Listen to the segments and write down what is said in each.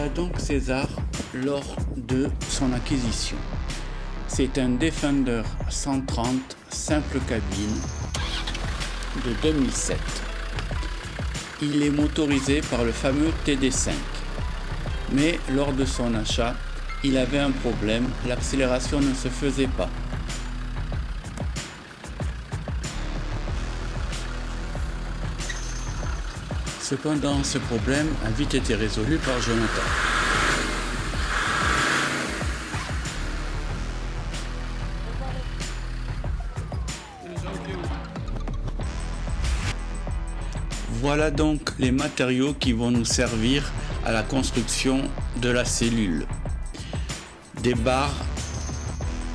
Voilà donc César lors de son acquisition. C'est un Defender 130 simple cabine de 2007. Il est motorisé par le fameux TD5. Mais lors de son achat, il avait un problème, l'accélération ne se faisait pas. Cependant, ce problème a vite été résolu par Jonathan. Voilà donc les matériaux qui vont nous servir à la construction de la cellule. Des barres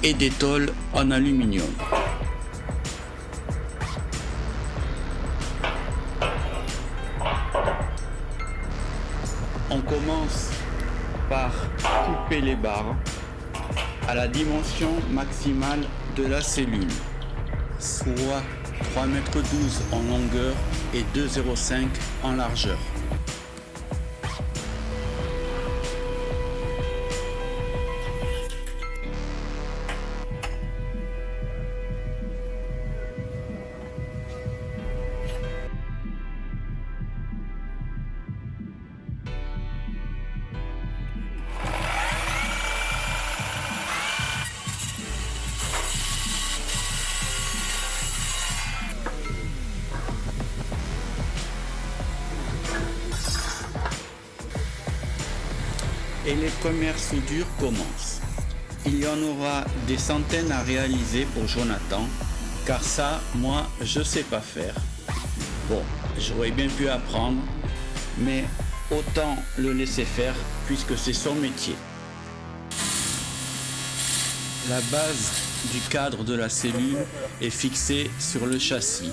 et des tôles en aluminium. On commence par couper les barres à la dimension maximale de la cellule, soit 3,12 m en longueur et 2,05 m en largeur. Et les premières soudures commencent. Il y en aura des centaines à réaliser pour Jonathan, car ça, moi, je sais pas faire. Bon, j'aurais bien pu apprendre, mais autant le laisser faire puisque c'est son métier. La base du cadre de la cellule est fixée sur le châssis.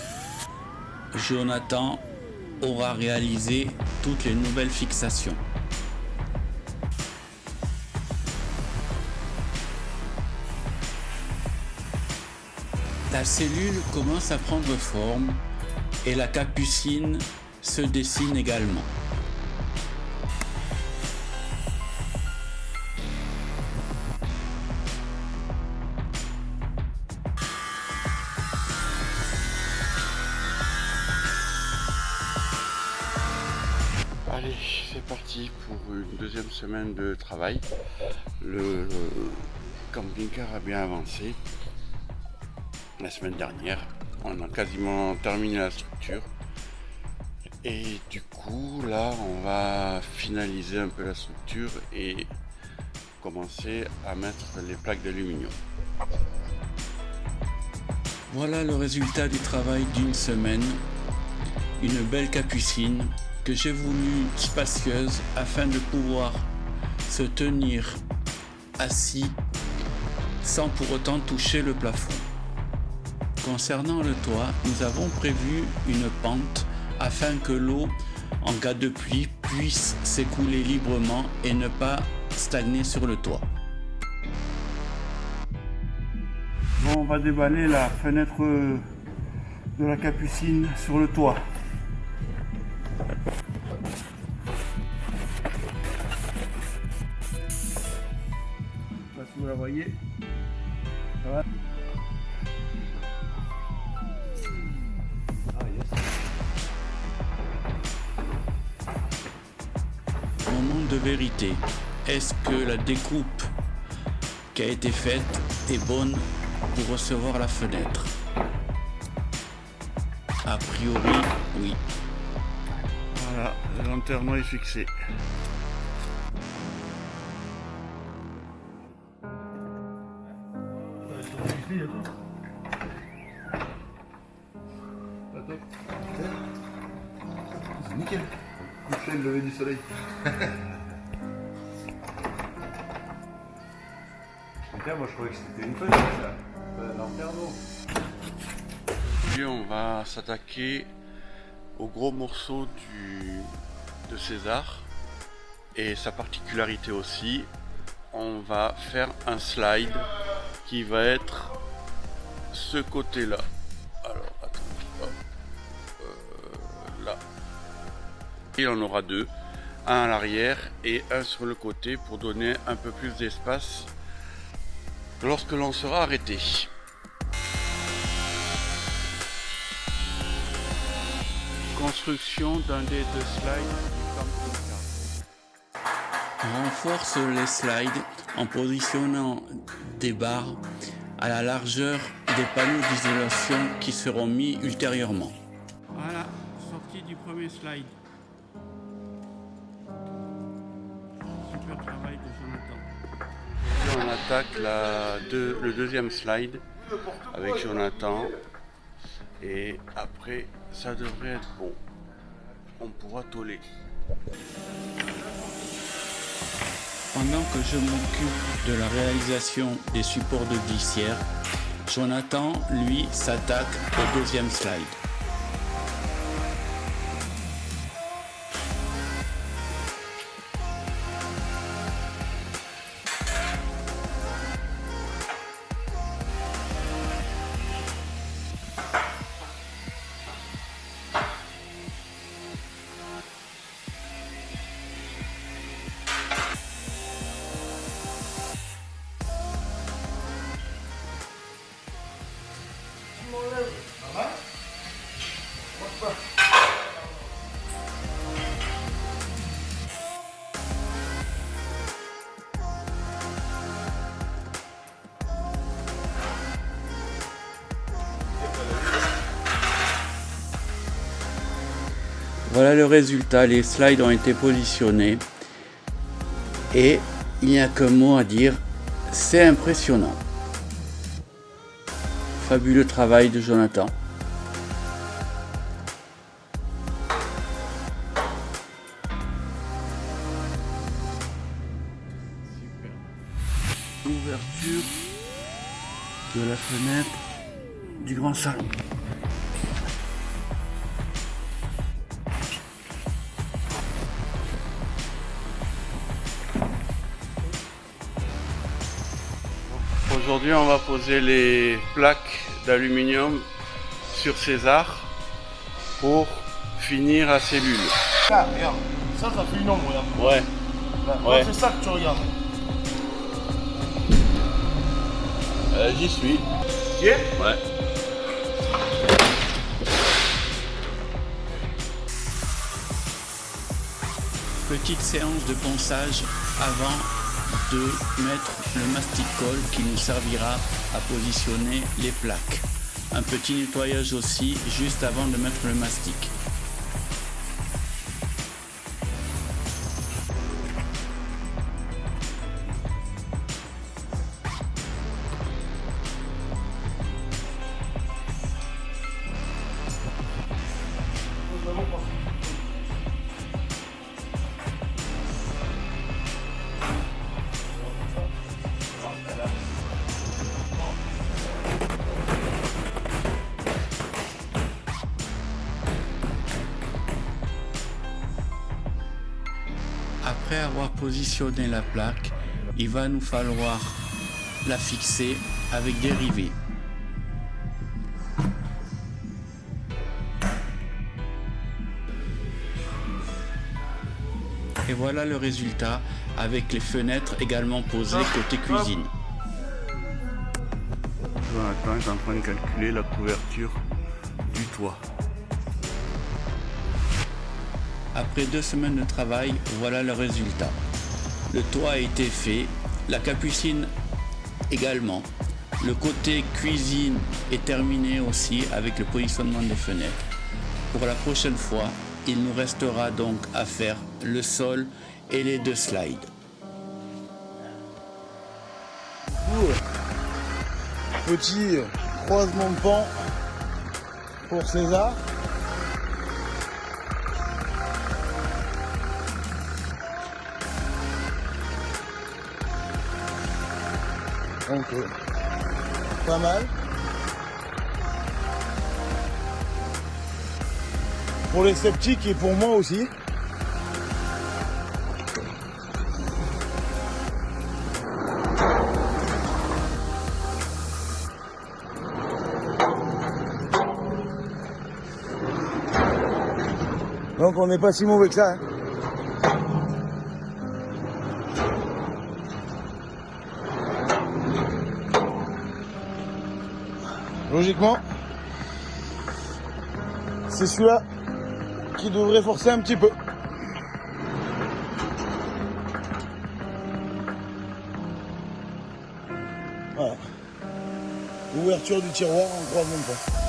Jonathan aura réalisé toutes les nouvelles fixations. La cellule commence à prendre forme et la capucine se dessine également. Allez, c'est parti pour une deuxième semaine de travail. Le camping-car a bien avancé. La semaine dernière, on a quasiment terminé la structure et du coup là on va finaliser un peu la structure et commencer à mettre les plaques d'aluminium. Voilà le résultat du travail d'une semaine. Une belle capucine que j'ai voulu spacieuse afin de pouvoir se tenir assis sans pour autant toucher le plafond. Concernant le toit, nous avons prévu une pente afin que l'eau, en cas de pluie, puisse s'écouler librement et ne pas stagner sur le toit. Bon, on va déballer la fenêtre de la capucine sur le toit. Je sais pas si vous la voyez. Ça va ? Moment de vérité. Est-ce que la découpe qui a été faite est bonne pour recevoir la fenêtre? A priori, oui. Voilà, le lanterneau est fixé. C'est nickel. Coucher le lever du soleil. Moi je croyais que c'était une fenêtre ça. Lanterneau. Aujourd'hui on va s'attaquer au gros morceau de César et sa particularité aussi, on va faire un slide qui va être ce côté là. Alors attends, hop, là. Il en aura deux. un à l'arrière et un sur le côté pour donner un peu plus d'espace lorsque l'on sera arrêté. Construction d'un des deux slides du camping-car. On renforce les slides en positionnant des barres à la largeur des panneaux d'isolation qui seront mis ultérieurement. Voilà, sortie du premier slide. Super travail de Jonathan. On attaque le deuxième slide avec Jonathan et après ça devrait être bon. On pourra toller. Pendant que je m'occupe de la réalisation des supports de glissière, Jonathan, lui, s'attaque au deuxième slide. Voilà le résultat, les slides ont été positionnés et il n'y a qu'un mot à dire, c'est impressionnant. Fabuleux travail de Jonathan. Super. Ouverture de la fenêtre du grand salon. Aujourd'hui, on va poser les plaques d'aluminium sur César pour finir à cellule. Ah, regarde, ça fait une ombre, regarde. Ouais. Là, Ouais. c'est ça que tu regardes. J'y suis. Yeah. Ouais. Petite séance de ponçage avant de mettre le mastic-colle qui nous servira à positionner les plaques. Un petit nettoyage aussi juste avant de mettre le mastic. Après avoir positionné la plaque, il va nous falloir la fixer avec des rivets. Et voilà le résultat avec les fenêtres également posées côté cuisine. Jonathan est en train de calculer la couverture du toit. Après 2 semaines de travail, voilà le résultat. Le toit a été fait, la capucine également. Le côté cuisine est terminé aussi avec le positionnement des fenêtres. Pour la prochaine fois, il nous restera donc à faire le sol et les 2 slides. Petit croisement de pan pour César. Donc, pas mal. Pour les sceptiques et pour moi aussi. Donc on n'est pas si mauvais que ça. Hein. logiquement, c'est celui-là qui devrait forcer un petit peu. Voilà. Ouverture du tiroir en croisement de pas.